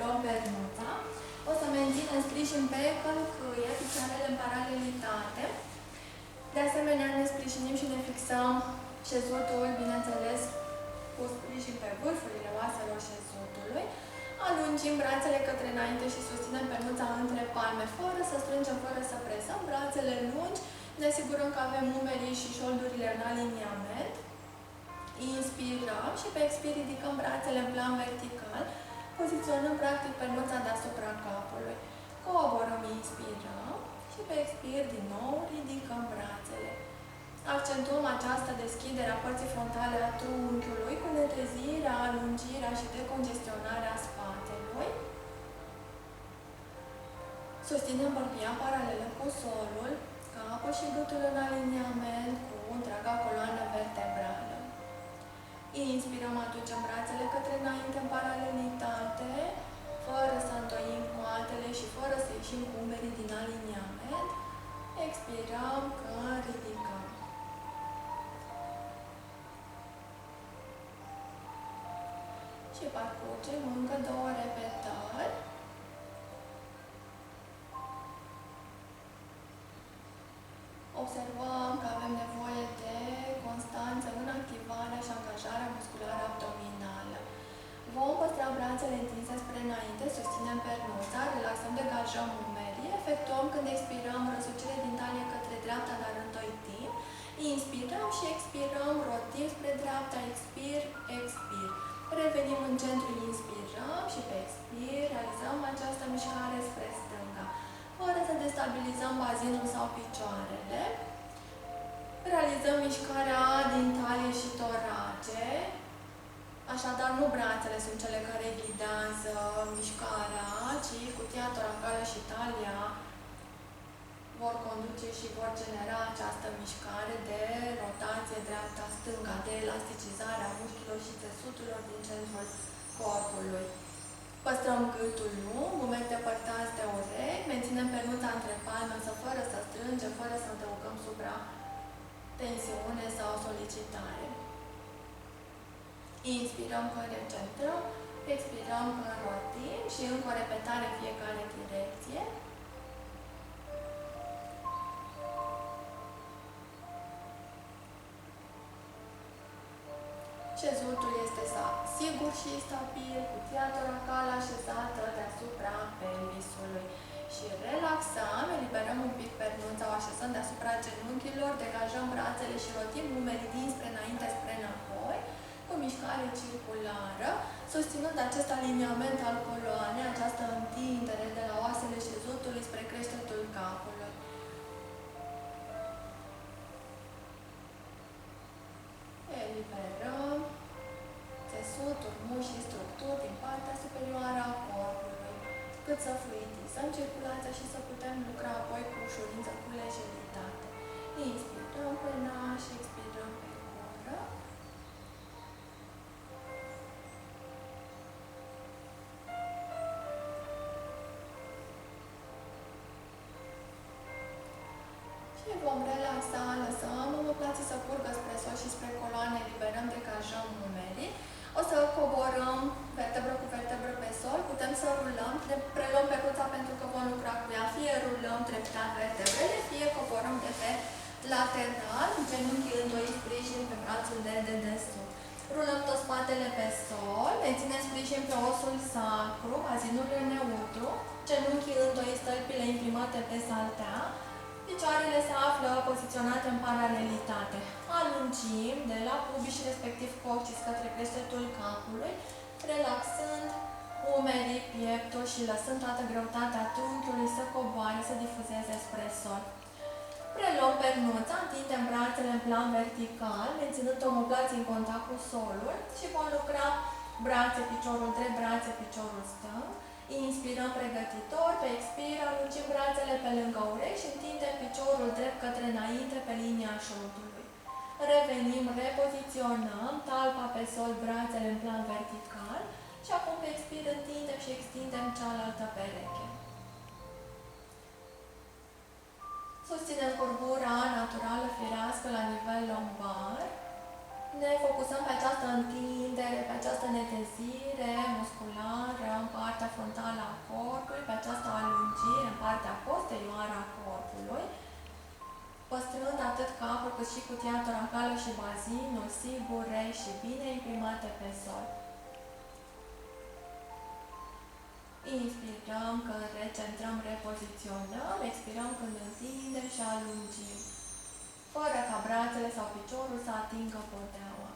Luăm pernuța. O să menținem sprijin pe călcâie, picioarele în paralelitate. De asemenea, ne sprijinim și ne fixăm șezutul, bineînțeles, cu sprijin pe vârfurile oaselor șezutului. Alungim brațele către înainte și susținem pernuța între palme, fără să strângem, fără să presăm. Brațele lungi, ne asigurăm că avem umerii și șoldurile în aliniament. Inspirăm și pe expir ridicăm brațele în plan vertical. Poziționăm practic pernuța deasupra capului. Coborăm, inspirăm și pe expir din nou ridicăm brațele. Accentuăm această deschidere a părții frontale a trunchiului cu netezirea, alungirea și decongestionarea spatelui. Susținem bărbia paralelă cu solul, capul și gâtul în aliniament cu întreaga coloană vertebrală. Inspirăm, aducem brațele către înainte în paralelitate, fără să întoim coatele și fără să ieșim cu umerii din aliniament. Expirăm când ridicăm. Și parcurgem încă 2 repetări. Observăm că avem nevoie de constanță în activarea și angajarea musculară abdominală. Vom păstra brațele întinse spre înainte, susținem pernuța, relaxăm, degajăm umerii, efectuăm când expirăm răsucire din talie către dreapta, dar întoitim. Inspirăm și expirăm, rotim spre dreapta, expir, expir. Revenim în centru, inspirăm și pe expir realizăm această mișcare spre stânga. Fără să destabilizăm bazinul sau picioarele, realizăm mișcarea din talie și torace. Așadar, nu brațele sunt cele care ghidează mișcarea, ci cutia toracală și talia vor conduce și vor genera această mișcare de rotație dreapta-stânga, de elasticizare a mușchilor și țesuturilor din centrul corpului. Păstrăm gâtul lung, umeri depărtați de urechi, menținem pernuța între palme, însă fără să strângem, fără să adăugăm supra tensiune sau solicitare. Inspirăm când recentrăm, expirăm când rotim și încă o repetare în fiecare direcție. Șezutul este sigur și stabil, cutia toracală așezată deasupra pelvisului. Și relaxăm, eliberăm un pic pernuța, o așezăm deasupra genunchilor, degajăm brațele și rotim umerii dinspre înainte, spre înapoi, cu mișcare circulară, susținând acest aliniament al coloanei, această întindere de la oasele șezutului spre creștetul capului. Eliberăm țesuturi, mușchi și structuri din partea superioară a corpului, cât să fluidizăm circulația și să putem lucra apoi cu ușurință, cu lejeritate. Inspirăm pe nas și expirăm pe gură. Și vom relaxa, lăsăm omoplații să curgă spre sos și spre coloane, eliberăm, degajăm umerii. O să coborăm vertebră cu vertebră pe sol, putem să rulăm, preluăm pernuța pentru că vom lucra cu ea, fie rulăm treptat vertebrele, fie coborăm de pe lateral, genunchii îndoiți, sprijin pe brațul de dedesubt. Rulăm tot spatele pe sol, menținem sprijin pe osul sacru, bazinul neutru, genunchii îndoiți, stâlpile imprimate pe saltea. Picioarele se află poziționate în paralelitate. Alungim de la pubis și respectiv coccis către creștetul capului, relaxând umerii, pieptul și lăsând toată greutatea trunchiului să coboare, să difuzeze spre sol. Preluăm pernuța, întindem brațele în plan vertical, menținând omoplații în contact cu solul și vom lucra brațe, piciorul drept, brațe, piciorul stâng. Inspirăm pregătitor, pe expir, alungim brațele pe lângă urechi și întindem piciorul drept către înainte pe linia șoldului. Revenim, repoziționăm, talpa pe sol, brațele în plan vertical și acum pe expir întindem și extindem cealaltă pereche. Susținem curbura naturală, firească la nivel lombar. Ne focusăm pe această întindere, pe această netezire musculară în partea frontală a corpului, pe această alungire în partea posterioară a corpului, păstrând atât capul cât și cutia toracală și bazinul sigure și bine imprimate pe sol. Inspirăm când recentrăm, repoziționăm, expirăm când întindem și alungim, fără ca brațele sau piciorul să atingă podeaua.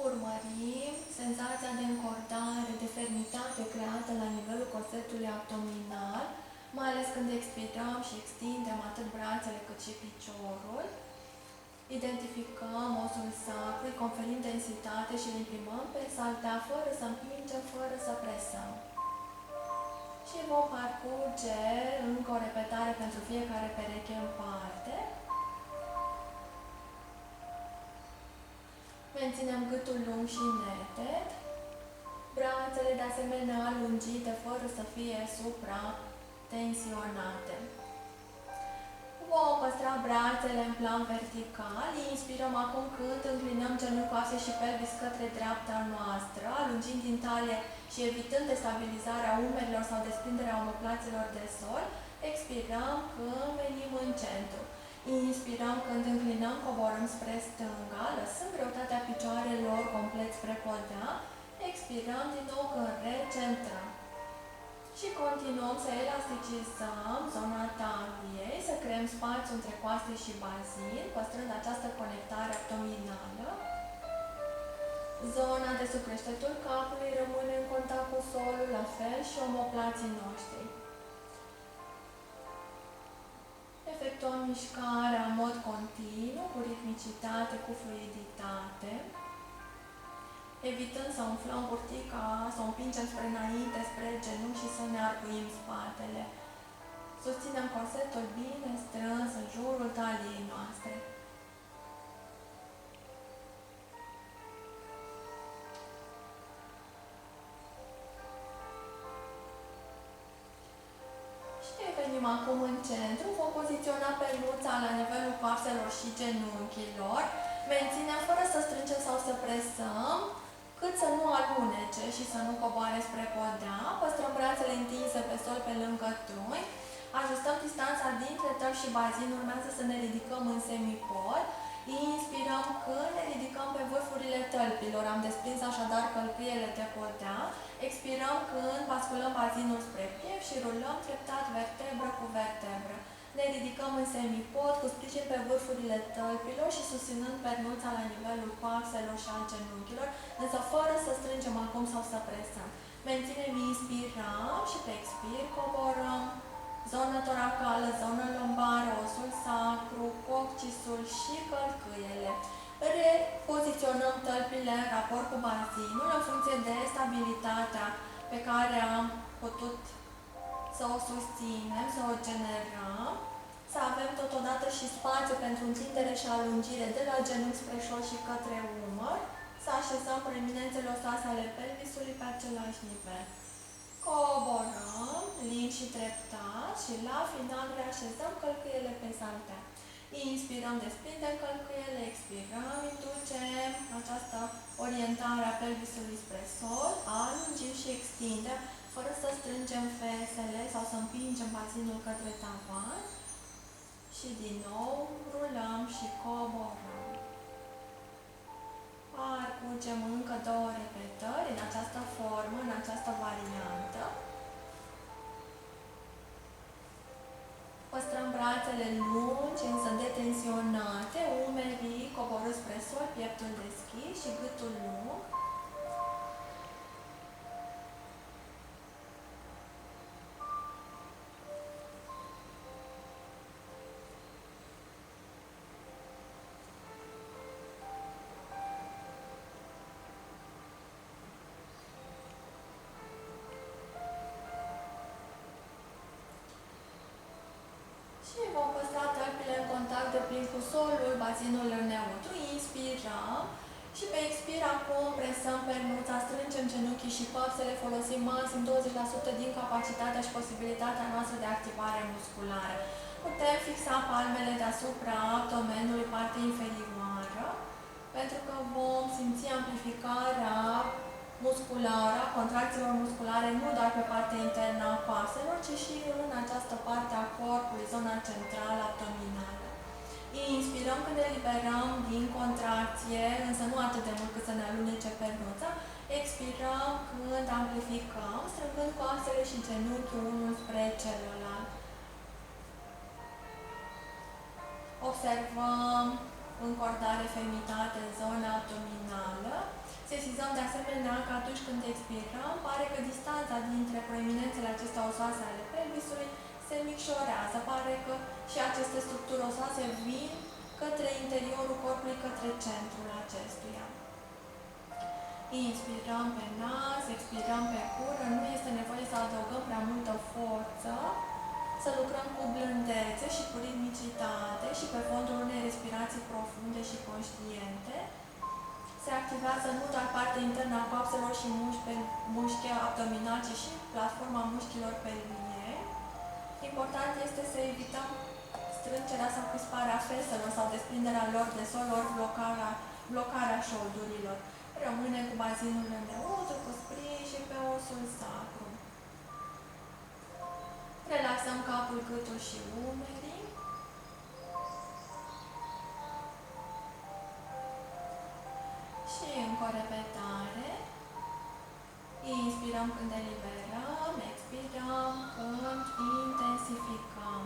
Urmărim senzația de încordare, de fermitate creată la nivelul corsetului abdominal, mai ales când expirăm și extindem atât brațele cât și piciorul. Identificăm osul sacru, îi conferim densitate și îl imprimăm pe saltea, fără să împingem, fără să presăm. Și vom parcurge încă o repetare pentru fiecare pereche în parte. Menținem gâtul lung și neted, brațele de asemenea alungite, fără să fie supra-tensionate. Vom păstra brațele în plan vertical, inspirăm acum când înclinăm genunchi, coaxe și pelvis către dreapta noastră, alungind din talie și evitând destabilizarea umerilor sau desprinderea omoplaților de sol. Expirăm când venim în centru. Inspirăm când înclinăm, coborâm spre stânga, lăsând greutatea picioarelor complet spre podea. Expirăm din nou când recentrăm. Și continuăm să elasticizăm zona tabliei, să creăm spațiu între coaste și bazin, păstrând această conectare abdominală. Zona de sub creștetul capului rămâne în contact cu solul, la fel și omoplații noștri. Efectuăm mișcarea în mod continuu, cu ritmicitate, cu fluiditate, evitând să umflăm burtica, să o împingem spre înainte, spre genunchi și să ne arcuim spatele. Susținem corsetul bine strâns în jurul taliei noastre. Și venim acum în centru, vom poziționa peluța la nivelul coapselor și genunchilor. Menținem fără să strângem sau să presăm, cât să nu alunece și să nu coboare spre podea. Păstrăm brațele întinse pe sol pe lângă trunchi. Ajustăm distanța dintre tălpi și bazin. Urmează să ne ridicăm în semipod. Inspirăm când ne ridicăm pe vârfurile tălpilor. Am desprins așadar călcâiele de podea. Expirăm când basculăm bazinul spre piept și rulăm treptat vertebră cu vertebră. Ne ridicăm în semipod, cu sprijin pe vârfurile tălpilor și susținând pernuța la nivelul coapselor și al genunchilor, însă fără să strângem acum sau să presăm. Menținem, inspirăm și pe expir coborăm. Zonă toracală, zonă lombară, osul sacru, coccisul și călcâiele. Repoziționăm tălpile în raport cu bazinul în funcție de stabilitatea pe care am putut să o susținem, să o generăm, să avem totodată și spațiu pentru întindere și alungire de la genunchi spre șold și către umăr, să așezăm preeminențele ostoase ale pelvisului pe același nivel. Coborăm, lin și treptat și la final reașezăm călcâiele pe saltea. Inspirăm, desprindem călcâiele, expirăm, inducem această orientare a pelvisului spre sol, alungim și extindem, fără să strângem fesele sau să împingem bazinul către tavan. Și din nou rulăm și coborăm. Parcurgem încă 2 repetări în această formă, în această variantă. Păstrăm brațele lungi, însă detensionate, umerii coborâți spre sol, pieptul deschis și gâtul lung. Și vom păstra tălpile în contact de plin cu solul, bazinul în neutru. Inspirăm Și pe expir acum presăm pernuța, strângem genunchii și păpsele, folosim maxim 20% din capacitatea și posibilitatea noastră de activare musculară. Putem fixa palmele deasupra abdomenului, partea inferioară, pentru că vom simți amplificarea musculară, a contracțiilor musculare, nu doar pe partea internă a coaselor, ci și în această parte a corpului, zona centrală abdominală. Inspirăm când eliberăm din contracție, însă nu atât de mult cât să ne alunece pernuța. Expirăm când amplificăm, strângând coasele și genunchiul unul spre celălalt. Observăm încordare, fermitate în zona abdominală. Sesizăm de asemenea că atunci când expirăm, pare că distanța dintre proeminențele acestea osoase ale pelvisului se micșorează. Pare că și aceste structuri osoase vin către interiorul corpului, către centrul acestuia. Inspirăm pe nas, expirăm pe gură, nu este nevoie să adăugăm prea multă forță, să lucrăm cu blândețe și cu ritmicitate și pe fondul unei respirații profunde și conștiente. Se activează nu doar partea internă a coapselor și mușchi abdominali, ci și platforma mușchilor pelvieni. Important este să evităm strângerea sau crisparea feselor sau desprinderea lor de sol, ori blocarea șoldurilor. Rămâne cu bazinul înăuntru, cu sprijin pe osul sacru. Relaxăm capul, gâtul și umerii. Și încă o repetare. Inspirăm când eliberăm, expirăm când intensificăm.